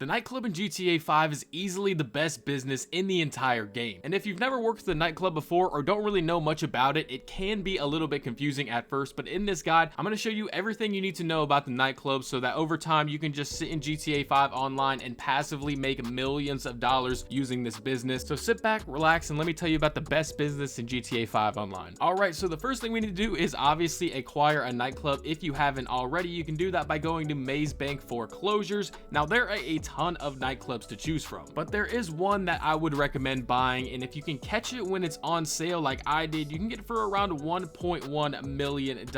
The nightclub in GTA 5 is easily the best business in the entire game. And if you've never worked with a nightclub before or don't really know much about it, it can be a little bit confusing at first, but in this guide, I'm going to show you everything you need to know about the nightclub so that over time you can just sit in GTA 5 online and passively make millions of dollars using this business. So sit back, relax, and let me tell you about the best business in GTA 5 online. Alright, so the first thing we need to do is obviously acquire a nightclub. If you haven't already, you can do that by going to Maze Bank foreclosures. Now there are a ton of nightclubs to choose from, but there is one that I would recommend buying, and if you can catch it when it's on sale like I did, you can get it for around $1.1 million,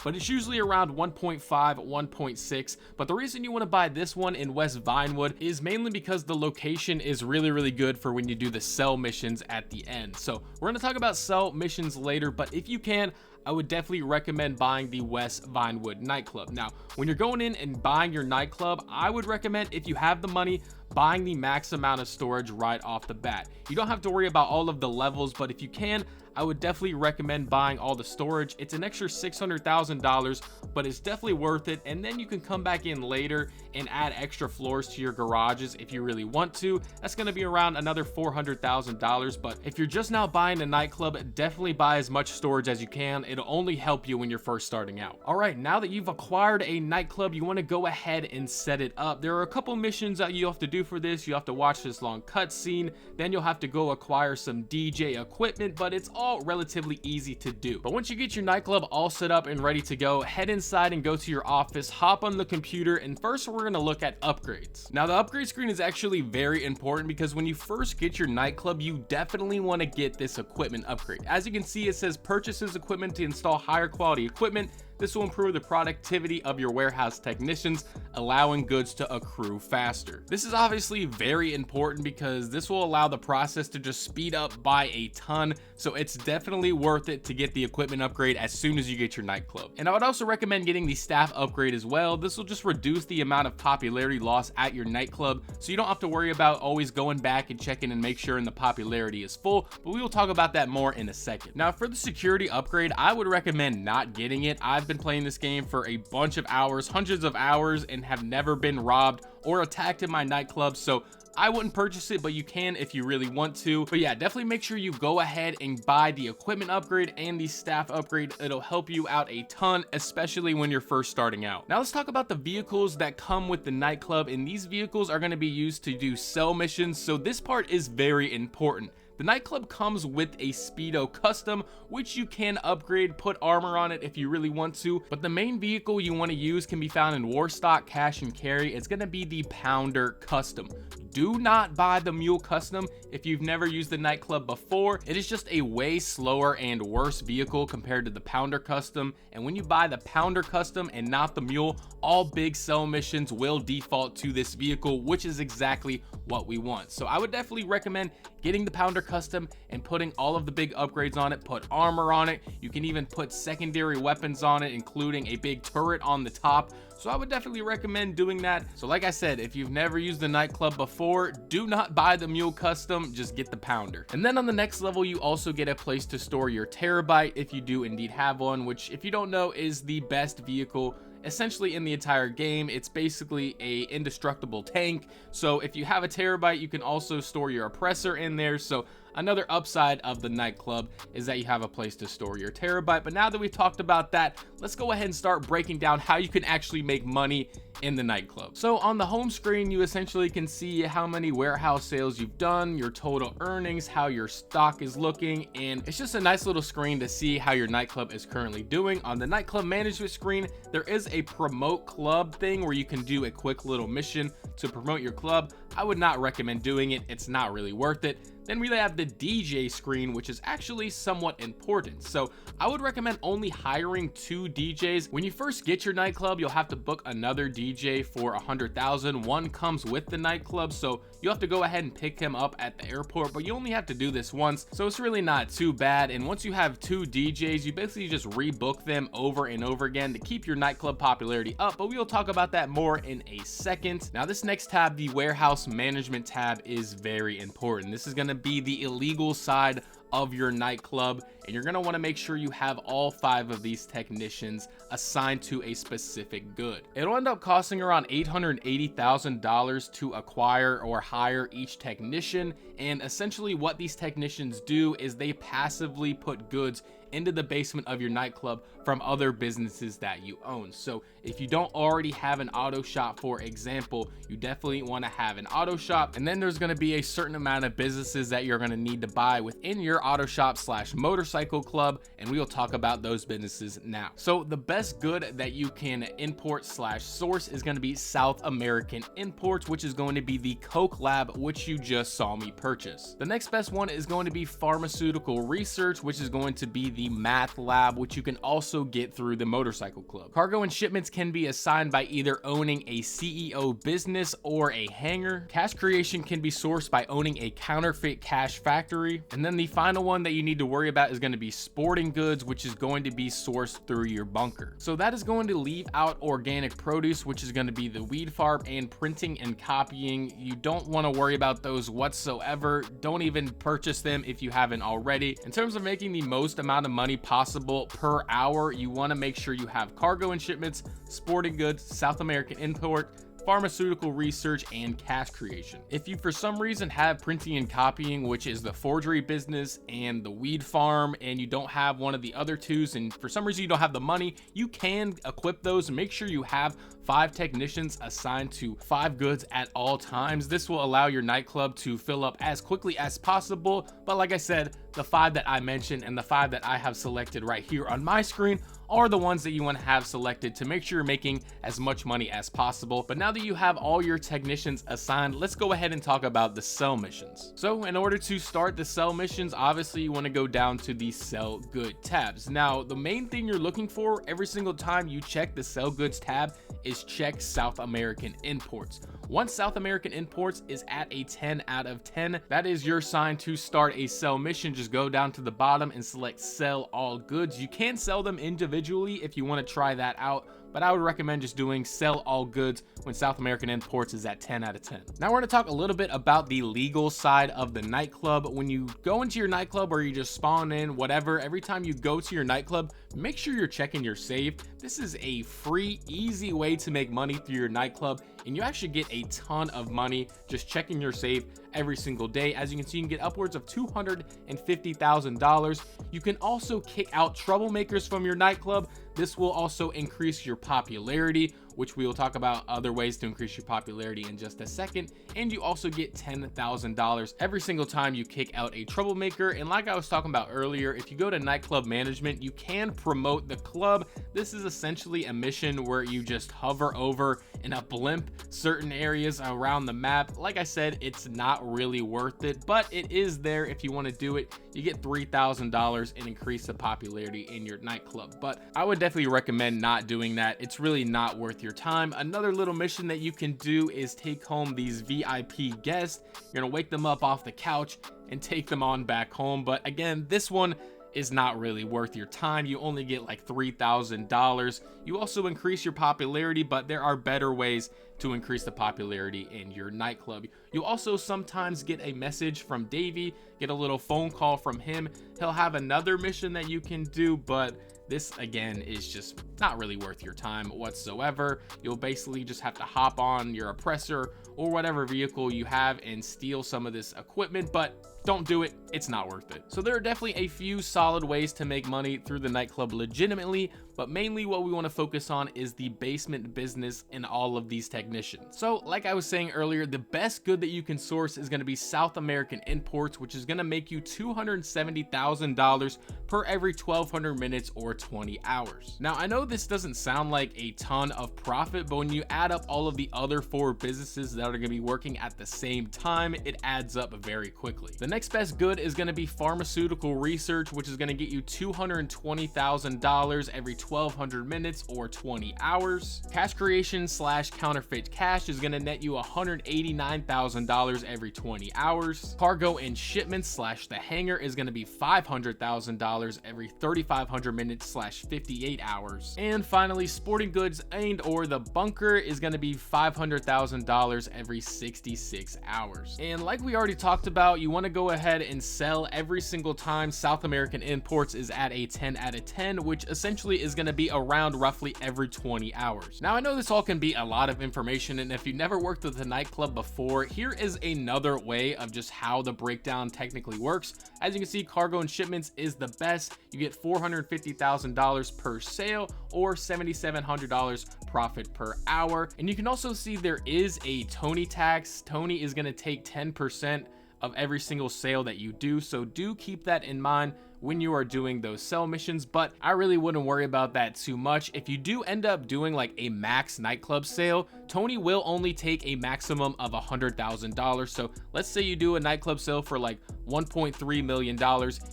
but it's usually around 1.5, 1.6. But the reason you want to buy this one in West Vinewood is mainly because the location is really good for when you do the sell missions at the end. So we're going to talk about sell missions later, but if you can, I would definitely recommend buying the West Vinewood nightclub. Now, when you're going in and buying your nightclub, I would recommend, if you have the money, buying the max amount of storage right off the bat. You don't have to worry about all of the levels, but if you can, I would definitely recommend buying all the storage. It's an extra $600,000, but it's definitely worth it. And then you can come back in later and add extra floors to your garages if you really want to. That's going to be around another $400,000. But if you're just now buying a nightclub, definitely buy as much storage as you can. It'll only help you when you're first starting out. All right, now that you've acquired a nightclub, you want to go ahead and set it up. There are a couple missions that you have to do for this. You have to watch this long cutscene, then you'll have to go acquire some DJ equipment, but it's all relatively easy to do. But once you get your nightclub all set up and ready to go, head inside and go to your office, hop on the computer, and first we're going to look at upgrades. Now the upgrade screen is actually very important because when you first get your nightclub, you definitely want to get this equipment upgrade. As you can see, it says purchases equipment to install higher quality equipment. This will improve the productivity of your warehouse technicians, allowing goods to accrue faster. This is obviously very important because this will allow the process to just speed up by a ton, so it's definitely worth it to get the equipment upgrade as soon as you get your nightclub. And I would also recommend getting the staff upgrade as well. This will just reduce the amount of popularity loss at your nightclub, so you don't have to worry about always going back and checking and make sure the popularity is full, but we will talk about that more in a second. Now for the security upgrade, I would recommend not getting it. I've been playing this game for a bunch of hours, hundreds of hours, and have never been robbed or attacked in my nightclub, so I wouldn't purchase it, but you can if you really want to. But yeah, definitely make sure you go ahead and buy the equipment upgrade and the staff upgrade. It'll help you out a ton, especially when you're first starting out. Now let's talk about the vehicles that come with the nightclub, and these vehicles are going to be used to do sell missions, so this part is very important. The nightclub comes with a Speedo custom, which you can upgrade, put armor on it if you really want to, but the main vehicle you want to use can be found in Warstock, Cash and Carry. It's going to be the Pounder Custom. Do not buy the Mule Custom if you've never used the nightclub before. It is just a way slower and worse vehicle compared to the Pounder Custom, and when you buy the Pounder Custom and not the Mule, all big sell missions will default to this vehicle, which is exactly what we want. So I would definitely recommend getting the Pounder Custom and putting all of the big upgrades on it. Put armor on it. You can even put secondary weapons on it, including a big turret on the top. So I would definitely recommend doing that. So like I said, if you've never used the nightclub before, do not buy the Mule Custom, just get the Pounder. And then on the next level, you also get a place to store your terabyte if you do indeed have one, which if you don't know is the best vehicle essentially in the entire game. It's basically a indestructible tank. So if you have a terabyte, you can also store your oppressor in there. So another upside of the nightclub is that you have a place to store your terabyte. But now that we've talked about that, let's go ahead and start breaking down how you can actually make money in the nightclub. So on the home screen, you essentially can see how many warehouse sales you've done, your total earnings, how your stock is looking, and it's just a nice little screen to see how your nightclub is currently doing. On the nightclub management screen, there is a promote club thing where you can do a quick little mission to promote your club. I would not recommend doing it. It's not really worth it. Then we have the DJ screen, which is actually somewhat important. So I would recommend only hiring 2 DJs. When you first get your nightclub, you'll have to book another DJ for $100,000. One comes with the nightclub, so you have to go ahead and pick him up at the airport, but you only have to do this once, so it's really not too bad. And once you have 2 DJs, you basically just rebook them over and over again to keep your nightclub popularity up, but we will talk about that more in a second. Now this next tab, the warehouse management tab, is very important. This is going to be the illegal side of your nightclub, and you're going to want to make sure you have all 5 of these technicians assigned to a specific good. It'll end up costing around $880,000 to acquire or hire each technician, and essentially what these technicians do is they passively put goods into the basement of your nightclub from other businesses that you own. So if you don't already have an auto shop, for example, you definitely want to have an auto shop, and then there's going to be a certain amount of businesses that you're going to need to buy within your auto shop slash motorcycle club, and we'll talk about those businesses now. So the best good that you can import slash source is going to be South American imports, which is going to be the Coke Lab, which you just saw me purchase. The next best one is going to be pharmaceutical research, which is going to be the Math Lab, which you can also get through the motorcycle club. Cargo and shipments can be assigned by either owning a CEO business or a hangar. Cash creation can be sourced by owning a counterfeit cash factory. And then the final one that you need to worry about is going to be sporting goods, which is going to be sourced through your bunker. So that is going to leave out organic produce, which is going to be the weed farm and printing and copying. You don't want to worry about those whatsoever. Don't even purchase them if you haven't already. In terms of making the most amount of money possible per hour, you want to make sure you have cargo and shipments, sporting goods, South American import, pharmaceutical research, and cash creation. If you for some reason have printing and copying, which is the forgery business and the weed farm, and you don't have one of the other twos, and for some reason you don't have the money, you can equip those and make sure you have 5 technicians assigned to 5 goods at all times. This will allow your nightclub to fill up as quickly as possible, but like I said, the 5 that I mentioned and the 5 that I have selected right here on my screen are the ones that you want to have selected to make sure you're making as much money as possible. But now that you have all your technicians assigned, let's go ahead and talk about the sell missions. So in order to start the sell missions, obviously you want to go down to the sell good tabs. Now the main thing you're looking for every single time you check the sell goods tab is check South American imports. Once South American imports is at a 10 out of 10, that is your sign to start a sell mission. Just go down to the bottom and select sell all goods. You can sell them individually if you want to try that out, but I would recommend just doing sell all goods when South American imports is at 10 out of 10. Now we're going to talk a little bit about the legal side of the nightclub. When you go into your nightclub or you just spawn in, whatever, every time you go to your nightclub, make sure you're checking your save. This is a free, easy way to make money through your nightclub, and you actually get a ton of money just checking your save every single day. As you can see, you can get upwards of $250,000. You can also kick out troublemakers from your nightclub. This will also increase your popularity, which we will talk about other ways to increase your popularity in just a second. And you also get $10,000 every single time you kick out a troublemaker. And like I was talking about earlier, if you go to nightclub management, you can promote the club. This is essentially a mission where you just hover over in a blimp certain areas around the map. Like I said, it's not really worth it, but it is there if you want to do it. You get $3,000 and increase the popularity in your nightclub, but I would definitely recommend not doing that. It's really not worth your time. Another little mission that you can do is take home these VIP guests. You're gonna wake them up off the couch and take them on back home, but again, this one is not really worth your time. You only get like $3,000. You also increase your popularity, but there are better ways to increase the popularity in your nightclub. You also sometimes get a message from Davey, get a little phone call from him. He'll have another mission that you can do, but this again is just not really worth your time whatsoever. You'll basically just have to hop on your oppressor or whatever vehicle you have and steal some of this equipment, but don't do it. It's not worth it. So there are definitely a few solid ways to make money through the nightclub legitimately, but mainly what we want to focus on is the basement business and all of these technicians. So like I was saying earlier, the best good that you can source is going to be South American imports, which is going to make you $270,000 per every 1,200 minutes or 20 hours. Now I know this doesn't sound like a ton of profit, but when you add up all of the other 4 businesses that are going to be working at the same time, it adds up very quickly. The next best good is going to be pharmaceutical research, which is going to get you $220,000 every 1200 minutes or 20 hours. Cash creation slash counterfeit cash is going to net you $189,000 every 20 hours. Cargo and shipments slash the hangar is going to be $500,000 every 3,500 minutes slash 58 hours. And finally, sporting goods and or the bunker is going to be $500,000 every 66 hours. And like we already talked about, you want to go ahead and sell every single time South American imports is at a 10 out of 10, which essentially is going to be around roughly every 20 hours. Now I know this all can be a lot of information, and if you've never worked with a nightclub before, here is another way of just how the breakdown technically works. As you can see, cargo and shipments is the best. You get $450,000 per sale or $7,700 profit per hour. And you can also see there is a Tony tax. Tony is going to take 10% of every single sale that you do, so do keep that in mind when you are doing those sell missions, but I really wouldn't worry about that too much. If you do end up doing like a max nightclub sale, Tony will only take a maximum of $100,000. So let's say you do a nightclub sale for like $1.3 million.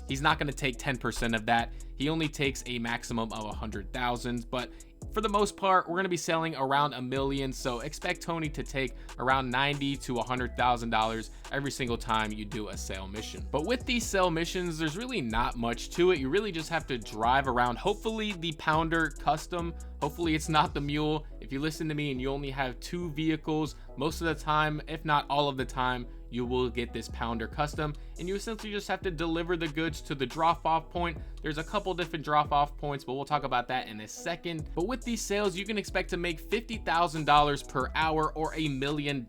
He's not going to take 10% of that. He only takes a maximum of 100,000, but for the most part, we're going to be selling around $1 million, so expect Tony to take around $90,000 to $100,000 every single time you do a sale mission. But with these sale missions, there's really not much to it. You really just have to drive around, hopefully the Pounder custom. Hopefully it's not the Mule. If you listen to me and you only have 2 vehicles, most of the time, if not all of the time, you will get this Pounder custom, and you essentially just have to deliver the goods to the drop-off point. There's a couple different drop-off points, but we'll talk about that in a second. But with these sales, you can expect to make $50,000 per hour or $1 million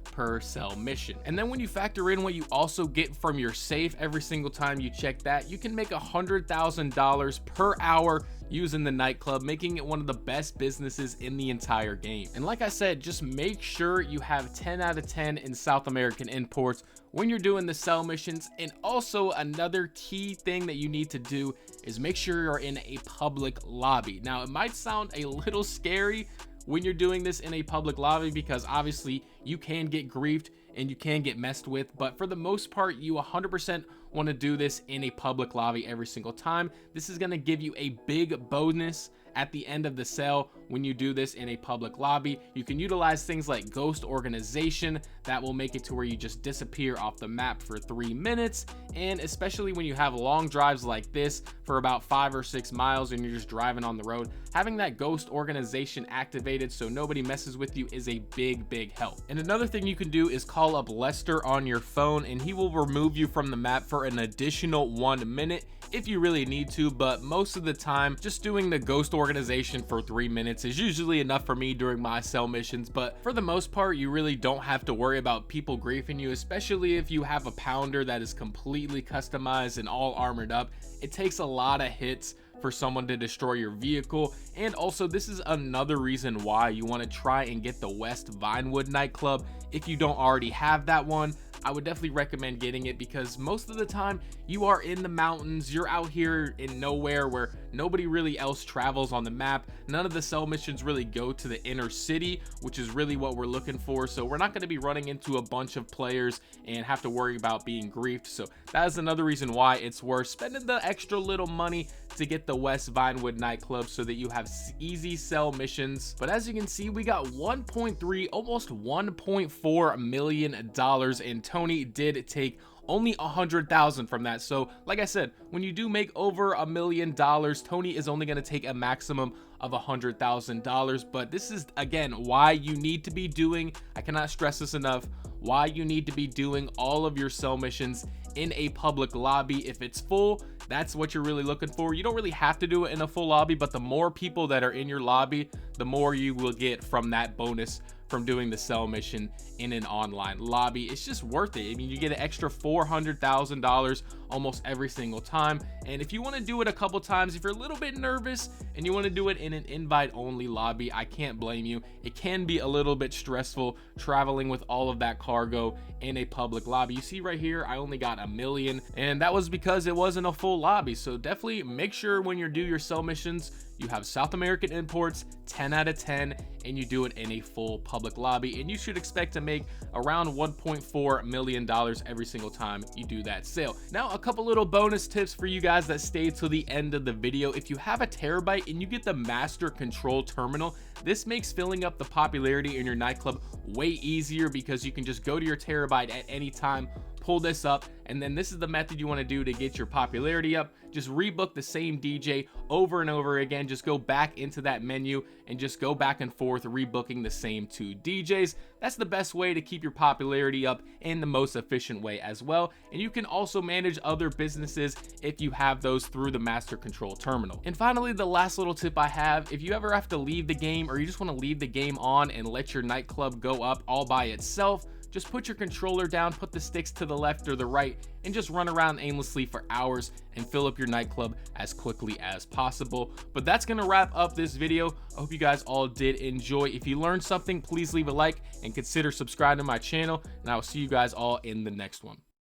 per sell mission. And then when you factor in what you also get from your safe every single time you check that, you can make $100,000 per hour using the nightclub, making it one of the best businesses in the entire game. And like I said, just make sure you have 10 out of 10 in South American imports when you're doing the sell missions. And also another key thing that you need to do is make sure you're in a public lobby. Now it might sound a little scary when you're doing this in a public lobby, because obviously you can get griefed and you can get messed with, but for the most part, you 100% want to do this in a public lobby every single time. This is going to give you a big bonus at the end of the sale when you do this in a public lobby. You can utilize things like ghost organization that will make it to where you just disappear off the map for 3 minutes. And especially when you have long drives like this for about 5 or 6 miles and you're just driving on the road, having that ghost organization activated so nobody messes with you is a big help. And another thing you can do is call up Lester on your phone, and he will remove you from the map for an additional 1 minute if you really need to. But most of the time, just doing the ghost organization for 3 minutes is usually enough for me during my sell missions. But for the most part, you really don't have to worry about people griefing you, especially if you have a Pounder that is completely customized and all armored up. It takes a lot of hits for someone to destroy your vehicle. And also, this is another reason why you want to try and get the West Vinewood nightclub. If you don't already have that one, I would definitely recommend getting it, because most of the time you are in the mountains, you're out here in nowhere where nobody really else travels on the map. None of the sell missions really go to the inner city, which is really what we're looking for. So we're not going to be running into a bunch of players and have to worry about being griefed. So that is another reason why it's worth spending the extra little money to get the West Vinewood nightclub so that you have easy sell missions. But as you can see, we got 1.3, almost $1.4 million, and Tony did take only 100,000 from that. So like I said, when you do make over $1 million, Tony is only going to take a maximum of $100,000. But this is again why you need to be doing, I cannot stress this enough, why you need to be doing all of your sell missions in a public lobby. If it's full, that's what you're really looking for. You don't really have to do it in a full lobby, but the more people that are in your lobby, the more you will get from that bonus from doing the sell mission in an online lobby. It's just worth it. I mean, you get an extra $400,000 almost every single time. And if you want to do it a couple times, if you're a little bit nervous and you want to do it in an invite only lobby, I can't blame you. It can be a little bit stressful traveling with all of that cargo in a public lobby. You see right here, I only got $1 million, and that was because it wasn't a full lobby. So definitely make sure when you do your sell missions, you have South American imports, 10 out of 10, and you do it in a full public lobby, and you should expect to make around $1.4 million every single time you do that sale. Now, a couple little bonus tips for you guys that stay till the end of the video. If you have a terabyte and you get the master control terminal, this makes filling up the popularity in your nightclub way easier, because you can just go to your terabyte at any time, pull this up, and then this is the method you want to do to get your popularity up. Just rebook the same DJ over and over again. Just go back into that menu and just go back and forth rebooking the same 2 DJs. That's the best way to keep your popularity up in the most efficient way as well. And you can also manage other businesses if you have those through the master control terminal. And finally, the last little tip I have, if you ever have to leave the game, or you just want to leave the game on and let your nightclub go up all by itself, just put your controller down, put the sticks to the left or the right, and just run around aimlessly for hours and fill up your nightclub as quickly as possible. But that's gonna wrap up this video. I hope you guys all did enjoy. If you learned something, please leave a like and consider subscribing to my channel, and I will see you guys all in the next one.